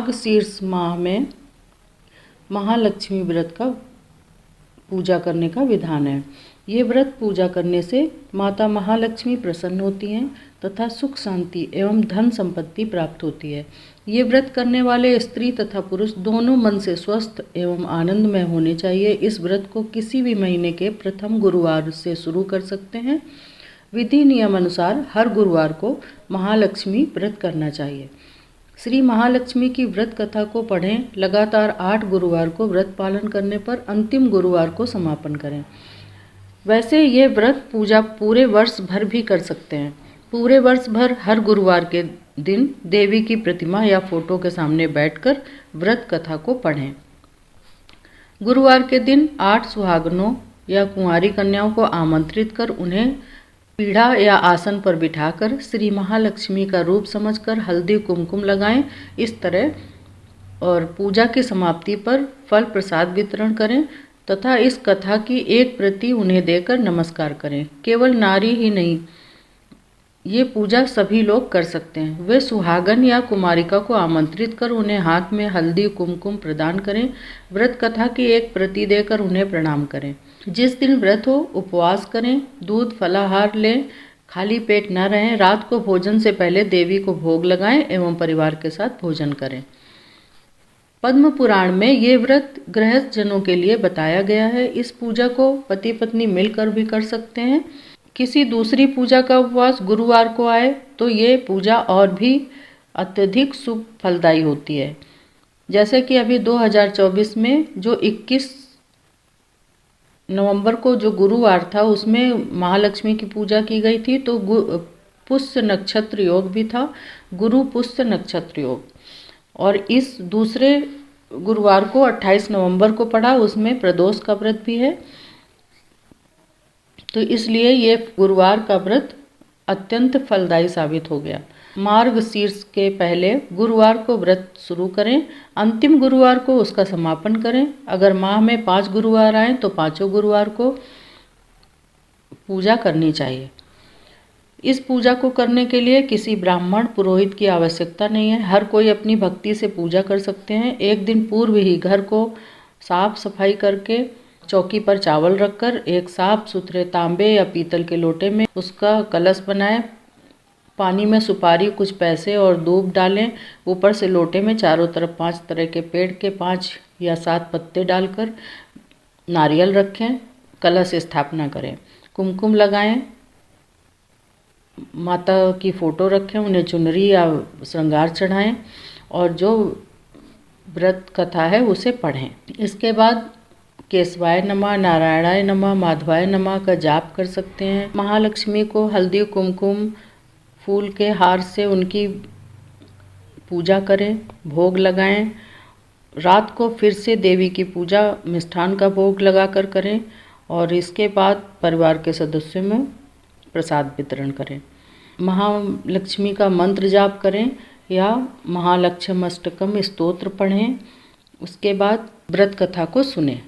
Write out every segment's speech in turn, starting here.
मार्गशीर्ष माह में महालक्ष्मी व्रत का पूजा करने का विधान है। ये व्रत पूजा करने से माता महालक्ष्मी प्रसन्न होती हैं तथा सुख शांति एवं धन संपत्ति प्राप्त होती है। ये व्रत करने वाले स्त्री तथा पुरुष दोनों मन से स्वस्थ एवं आनंदमय होने चाहिए। इस व्रत को किसी भी महीने के प्रथम गुरुवार से शुरू कर सकते हैं। विधि नियम अनुसार हर गुरुवार को महालक्ष्मी व्रत करना चाहिए। श्री महालक्ष्मी की व्रत कथा को पढ़ें। लगातार 8 गुरुवार को व्रत पालन करने पर अंतिम गुरुवार को समापन करें। वैसे ये व्रत पूजा पूरे वर्ष भर भी कर सकते हैं। पूरे वर्ष भर हर गुरुवार के दिन देवी की प्रतिमा या फोटो के सामने बैठकर व्रत कथा को पढ़ें। गुरुवार के दिन 8 सुहागनों या कुंवारी कन्याओं को आमंत्रित कर उन्हें पीढ़ा या आसन पर बिठाकर श्री महालक्ष्मी का रूप समझकर हल्दी कुमकुम लगाएं। इस तरह और पूजा की समाप्ति पर फल प्रसाद वितरण करें तथा इस कथा की एक प्रति उन्हें देकर नमस्कार करें। केवल नारी ही नहीं, ये पूजा सभी लोग कर सकते हैं। वे सुहागन या कुमारिका को आमंत्रित कर उन्हें हाथ में हल्दी कुमकुम प्रदान करें। व्रत कथा की एक प्रति देकर उन्हें प्रणाम करें। जिस दिन व्रत हो उपवास करें, दूध फलाहार लें, खाली पेट न रहें। रात को भोजन से पहले देवी को भोग लगाएं एवं परिवार के साथ भोजन करें। पद्म पुराण में ये व्रत गृहस्थ जनों के लिए बताया गया है। इस पूजा को पति पत्नी मिलकर भी कर सकते हैं। किसी दूसरी पूजा का उपवास गुरुवार को आए तो ये पूजा और भी अत्यधिक शुभ फलदायी होती है। जैसे कि अभी 2024 में जो 21 नवंबर को जो गुरुवार था उसमें महालक्ष्मी की पूजा की गई थी, तो पुष्य नक्षत्र योग भी था, गुरु पुष्य नक्षत्र योग। और इस दूसरे गुरुवार को 28 नवंबर को पड़ा, उसमें प्रदोष का व्रत भी है। तो इसलिए ये गुरुवार का व्रत अत्यंत फलदायी साबित हो गया। मार्गशीर्ष के पहले गुरुवार को व्रत शुरू करें, अंतिम गुरुवार को उसका समापन करें। अगर माह में 5 गुरुवार आए तो 5 गुरुवार को पूजा करनी चाहिए। इस पूजा को करने के लिए किसी ब्राह्मण पुरोहित की आवश्यकता नहीं है। हर कोई अपनी भक्ति से पूजा कर सकते हैं। एक दिन पूर्व ही घर को साफ सफाई करके चौकी पर चावल रखकर एक साफ सुथरे तांबे या पीतल के लोटे में उसका कलश बनाएं। पानी में सुपारी, कुछ पैसे और दूब डालें। ऊपर से लोटे में चारों तरफ 5 तरह के पेड़ के 5 या 7 पत्ते डालकर नारियल रखें। कलश स्थापना करें, कुमकुम लगाएं, माता की फोटो रखें, उन्हें चुनरी या श्रृंगार चढ़ाएं और जो व्रत कथा है उसे पढ़ें। इसके बाद केशवाय नमः, नारायणाय नमः, माधवाय नमः का जाप कर सकते हैं। महालक्ष्मी को हल्दी कुमकुम फूल के हार से उनकी पूजा करें, भोग लगाएं। रात को फिर से देवी की पूजा मिष्ठान का भोग लगाकर करें और इसके बाद परिवार के सदस्यों में प्रसाद वितरण करें। महालक्ष्मी का मंत्र जाप करें या महालक्ष्म्यष्टकम स्तोत्र पढ़ें। उसके बाद व्रत कथा को सुनें।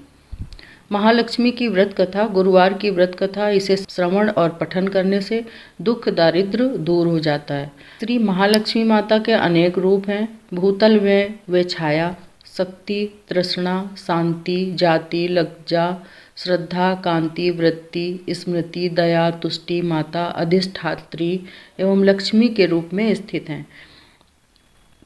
महालक्ष्मी की व्रत कथा, गुरुवार की व्रत कथा, इसे श्रवण और पठन करने से दुख दारिद्र दूर हो जाता है। श्री महालक्ष्मी माता के अनेक रूप हैं। भूतल में वे छाया, शक्ति, तृष्णा, शांति, जाति, लज्जा, श्रद्धा, कांति, वृत्ति, स्मृति, दया, तुष्टि माता, अधिष्ठात्री एवं लक्ष्मी के रूप में स्थित हैं।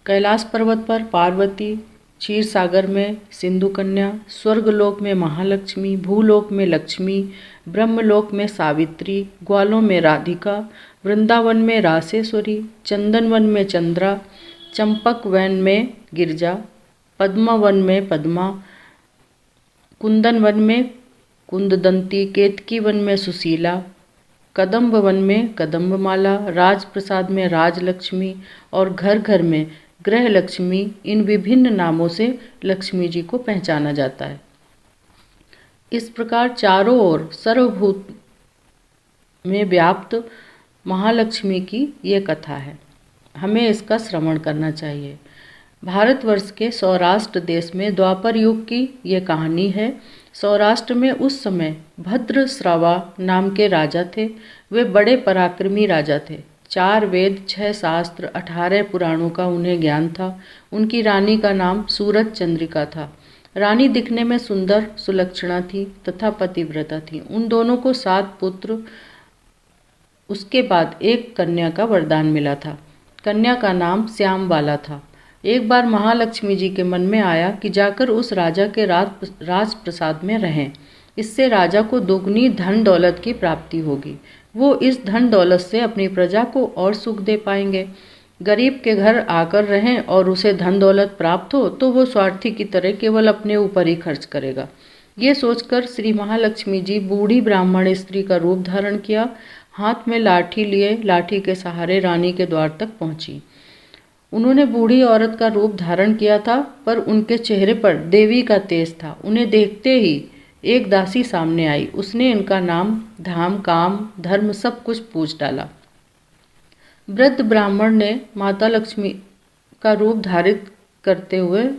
कैलाश पर्वत पर पार्वती, क्षीर सागर में सिंधु कन्या, स्वर्गलोक में महालक्ष्मी, भूलोक में लक्ष्मी, ब्रह्मलोक में सावित्री, ग्वालों में राधिका, वृंदावन में रासेश्वरी, चंदनवन में चंद्रा, चंपक वन में गिरजा, पद्मवन में पद्मा, कुंदन वन में कुंददंती, केतकी वन में सुशीला, कदम्ब वन में कदम्बमाला, राजप्रसाद में राजलक्ष्मी और घर घर में गृह लक्ष्मी, इन विभिन्न नामों से लक्ष्मी जी को पहचाना जाता है। इस प्रकार चारों ओर सर्वभूत में व्याप्त महालक्ष्मी की ये कथा है। हमें इसका श्रवण करना चाहिए। भारतवर्ष के सौराष्ट्र देश में द्वापर युग की ये कहानी है। सौराष्ट्र में उस समय भद्रश्रवा नाम के राजा थे। वे बड़े पराक्रमी राजा थे। 4 वेद, 6 शास्त्र, 18 पुराणों का उन्हें ज्ञान था। उनकी रानी का नाम सूरज चंद्रिका था। रानी दिखने में सुंदर सुलक्षणा थी तथा पतिव्रता थी। उन दोनों को 7 पुत्र, उसके बाद एक कन्या का वरदान मिला था। कन्या का नाम श्यामबाला था। एक बार महालक्ष्मी जी के मन में आया कि जाकर उस राजा के राजप्रसाद में रहें। इससे राजा को दोगुनी धन दौलत की प्राप्ति होगी। वो इस धन दौलत से अपनी प्रजा को और सुख दे पाएंगे। गरीब के घर आकर रहें और उसे धन दौलत प्राप्त हो तो वो स्वार्थी की तरह केवल अपने ऊपर ही खर्च करेगा। ये सोचकर श्री महालक्ष्मी जी बूढ़ी ब्राह्मण स्त्री का रूप धारण किया। हाथ में लाठी लिए लाठी के सहारे रानी के द्वार तक पहुंची। उन्होंने बूढ़ी औरत का रूप धारण किया था, पर उनके चेहरे पर देवी का तेज था। उन्हें देखते ही एक दासी सामने आई। उसने इनका नाम, धाम, काम, धर्म सब कुछ पूछ डाला। वृद्ध ब्राह्मण ने माता लक्ष्मी का रूप धारित करते हुए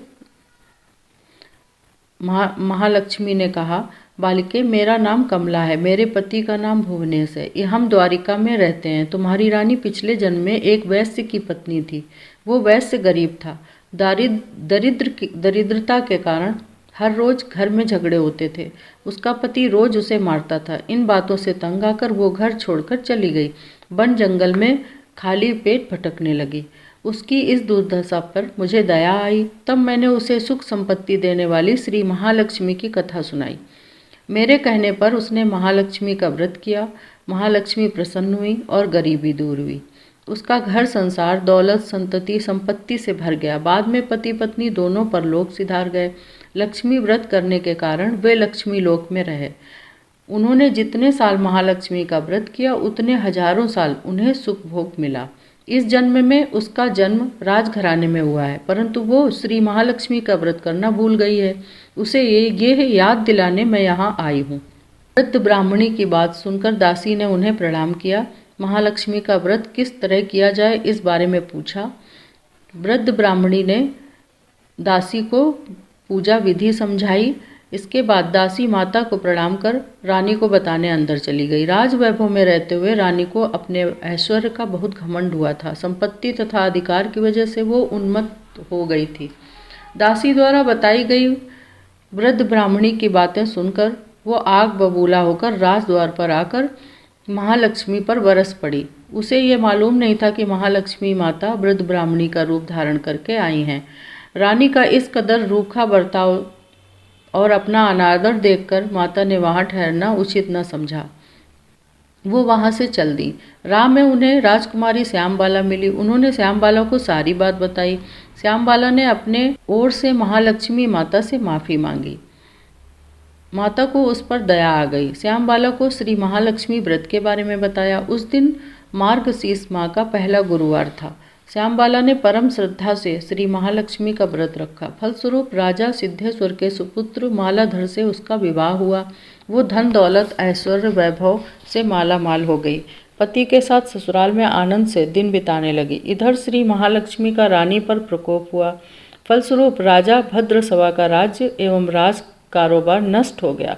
महालक्ष्मी ने कहा, बालिके, मेरा नाम कमला है। मेरे पति का नाम भुवनेश है। हम द्वारिका में रहते हैं। तुम्हारी रानी पिछले जन्म में एक वैश्य की पत्नी थी। वो वैश्य गरीब था। दरिद्रता के कारण हर रोज घर में झगड़े होते थे। उसका पति रोज उसे मारता था। इन बातों से तंग आकर वो घर छोड़कर चली गई। वन जंगल में खाली पेट भटकने लगी। उसकी इस दुर्दशा पर मुझे दया आई। तब मैंने उसे सुख संपत्ति देने वाली श्री महालक्ष्मी की कथा सुनाई। मेरे कहने पर उसने महालक्ष्मी का व्रत किया। महालक्ष्मी प्रसन्न हुई और गरीबी दूर हुई। उसका घर संसार दौलत संतति संपत्ति से भर गया। बाद में पति पत्नी दोनों परलोक सिधार गए। लक्ष्मी व्रत करने के कारण वे लक्ष्मी लोक में रहे। उन्होंने जितने साल महालक्ष्मी का व्रत किया उतने हजारों साल उन्हें सुख भोग मिला। इस जन्म में उसका जन्म राजघराने में हुआ है, परंतु वो श्री महालक्ष्मी का व्रत करना भूल गई है। उसे ये याद दिलाने मैं यहाँ आई हूँ। वृद्ध ब्राह्मणी की बात सुनकर दासी ने उन्हें प्रणाम किया। महालक्ष्मी का व्रत किस तरह किया जाए इस बारे में पूछा। वृद्ध ब्राह्मणी ने दासी को पूजा विधि समझाई। इसके बाद दासी माता को प्रणाम कर रानी को बताने अंदर चली गई। राजवैभव में रहते हुए रानी को अपने ऐश्वर्य का बहुत घमंड हुआ था। संपत्ति तथा अधिकार की वजह से वो उन्मत्त हो गई थी। दासी द्वारा बताई गई वृद्ध ब्राह्मणी की बातें सुनकर वो आग बबूला होकर राजद्वार पर आकर महालक्ष्मी पर बरस पड़ी। उसे ये मालूम नहीं था कि महालक्ष्मी माता वृद्ध ब्राह्मणी का रूप धारण करके आई हैं। रानी का इस कदर रूखा बर्ताव और अपना अनादर देखकर माता ने वहाँ ठहरना उचित न समझा। वो वहाँ से चल दी। राह में उन्हें राजकुमारी श्यामबाला मिली। उन्होंने श्यामबाला को सारी बात बताई। श्यामबाला ने अपने ओर से महालक्ष्मी माता से माफ़ी मांगी। माता को उस पर दया आ गई। श्यामबाला को श्री महालक्ष्मी व्रत के बारे में बताया। उस दिन मार्गशीर्ष माह का पहला गुरुवार था। श्यामबाला ने परम श्रद्धा से श्री महालक्ष्मी का व्रत रखा। फलस्वरूप राजा सिद्धेश्वर के सुपुत्र मालाधर से उसका विवाह हुआ। वो धन दौलत ऐश्वर्य वैभव से माला माल हो गई। पति के साथ ससुराल में आनंद से दिन बिताने लगी। इधर श्री महालक्ष्मी का रानी पर प्रकोप हुआ। फलस्वरूप राजा भद्रसवा का राज्य एवं राज कारोबार नष्ट हो गया।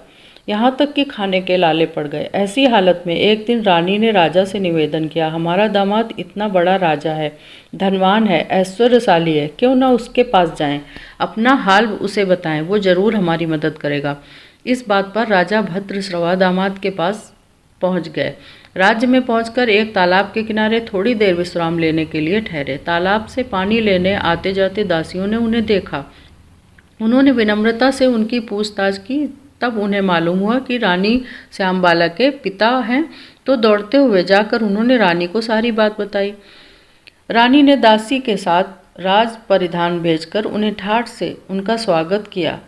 यहाँ तक कि खाने के लाले पड़ गए। ऐसी हालत में एक दिन रानी ने राजा से निवेदन किया, हमारा दामाद इतना बड़ा राजा है, धनवान है, ऐश्वर्यशाली है, क्यों ना उसके पास जाएं, अपना हाल उसे बताएं, वो जरूर हमारी मदद करेगा। इस बात पर राजा भद्रश्रवा दामाद के पास पहुँच गए। राज्य में पहुंचकर एक तालाब के किनारे थोड़ी देर विश्राम लेने के लिए ठहरे। तालाब से पानी लेने आते जाते दासियों ने उन्हें देखा। उन्होंने विनम्रता से उनकी पूछताछ की। तब उन्हें मालूम हुआ कि रानी श्यामबाला के पिता हैं। तो दौड़ते हुए जाकर उन्होंने रानी को सारी बात बताई। रानी ने दासी के साथ राज परिधान भेजकर उन्हें ठाठ से उनका स्वागत किया।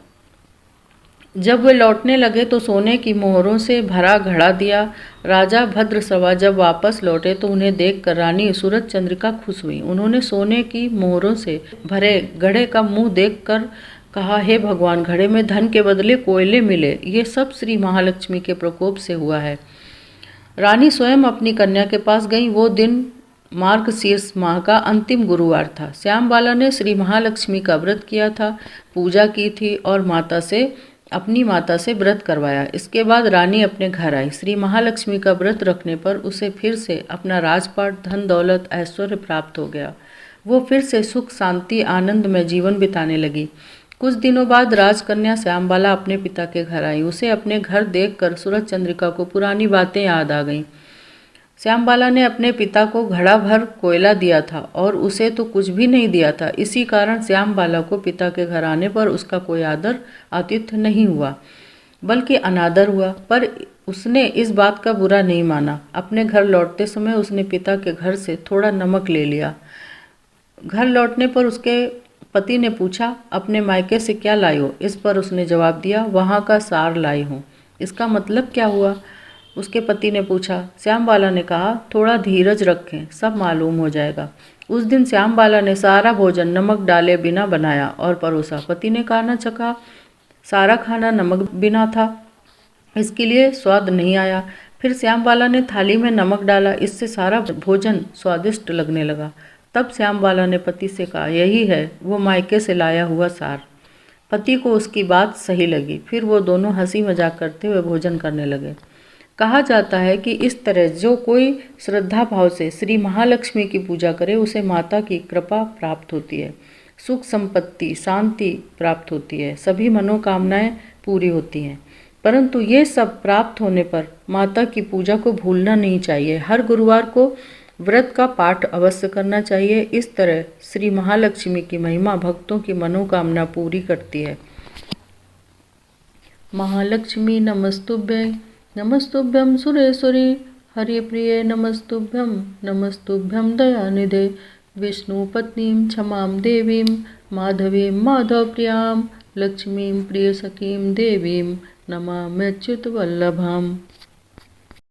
जब वे लौटने लगे तो सोने की मोहरों से भरा घड़ा दिया। राजा भद्रसवा जब वापस लौटे तो उन्हें देखकर रानी सूरज चंद्रिका खुश हुई। उन्होंने सोने की मोहरों से भरे घड़े का मुंह देखकर कहा, हे भगवान, घड़े में धन के बदले कोयले मिले। ये सब श्री महालक्ष्मी के प्रकोप से हुआ है। रानी स्वयं अपनी कन्या के पास गई। वो दिन मार्गशीर्ष माह का अंतिम गुरुवार था। श्यामबाला ने श्री महालक्ष्मी का व्रत किया था, पूजा की थी और माता से अपनी माता से व्रत करवाया। इसके बाद रानी अपने घर आई। श्री महालक्ष्मी का व्रत रखने पर उसे फिर से अपना राजपाट, धन दौलत, ऐश्वर्य प्राप्त हो गया। वो फिर से सुख, शांति, आनंद में जीवन बिताने लगी। कुछ दिनों बाद राजकन्या श्यामबाला अपने पिता के घर आई। उसे अपने घर देखकर सूरज चंद्रिका को पुरानी बातें याद आ गईं। श्यामबाला ने अपने पिता को घड़ा भर कोयला दिया था और उसे तो कुछ भी नहीं दिया था। इसी कारण श्यामबाला को पिता के घर आने पर उसका कोई आदर आतिथ्य नहीं हुआ, बल्कि अनादर हुआ। पर उसने इस बात का बुरा नहीं माना। अपने घर लौटते समय उसने पिता के घर से थोड़ा नमक ले लिया। घर लौटने पर उसके पति ने पूछा, अपने मायके से क्या लाई हो? इस पर उसने जवाब दिया, वहाँ का सार लाई हूँ। इसका मतलब क्या हुआ? उसके पति ने पूछा। श्यामबाला ने कहा, थोड़ा धीरज रखें, सब मालूम हो जाएगा। उस दिन श्यामबाला ने सारा भोजन नमक डाले बिना बनाया और परोसा। पति ने कहा, न चखा, सारा खाना नमक बिना था, इसके लिए स्वाद नहीं आया। फिर श्यामबाला ने थाली में नमक डाला, इससे सारा भोजन स्वादिष्ट लगने लगा। तब श्यामबाला ने पति से कहा, यही है वो मायके से लाया हुआ सार। पति को उसकी बात सही लगी। फिर वो दोनों हंसी मजाक करते हुए भोजन करने लगे। कहा जाता है कि इस तरह जो कोई श्रद्धा भाव से श्री महालक्ष्मी की पूजा करे उसे माता की कृपा प्राप्त होती है, सुख, संपत्ति, शांति प्राप्त होती है, सभी मनोकामनाएं पूरी होती हैं। परंतु ये सब प्राप्त होने पर माता की पूजा को भूलना नहीं चाहिए। हर गुरुवार को व्रत का पाठ अवश्य करना चाहिए। इस तरह श्री महालक्ष्मी की महिमा भक्तों की मनोकामना पूरी करती है। महालक्ष्मी नमस्तुभ्ये, नमस्तुभ्यं सुरेश्वरी, हरिप्रिये नमस्तुभ्यं, नमस्तुभ्यं दयानिधे, विष्णुपत्नीं क्षमां देवीं, माधवीं माधवप्रियां, लक्ष्मीं प्रियसखीं देवीं नमाम्यच्युतवल्लभाम्।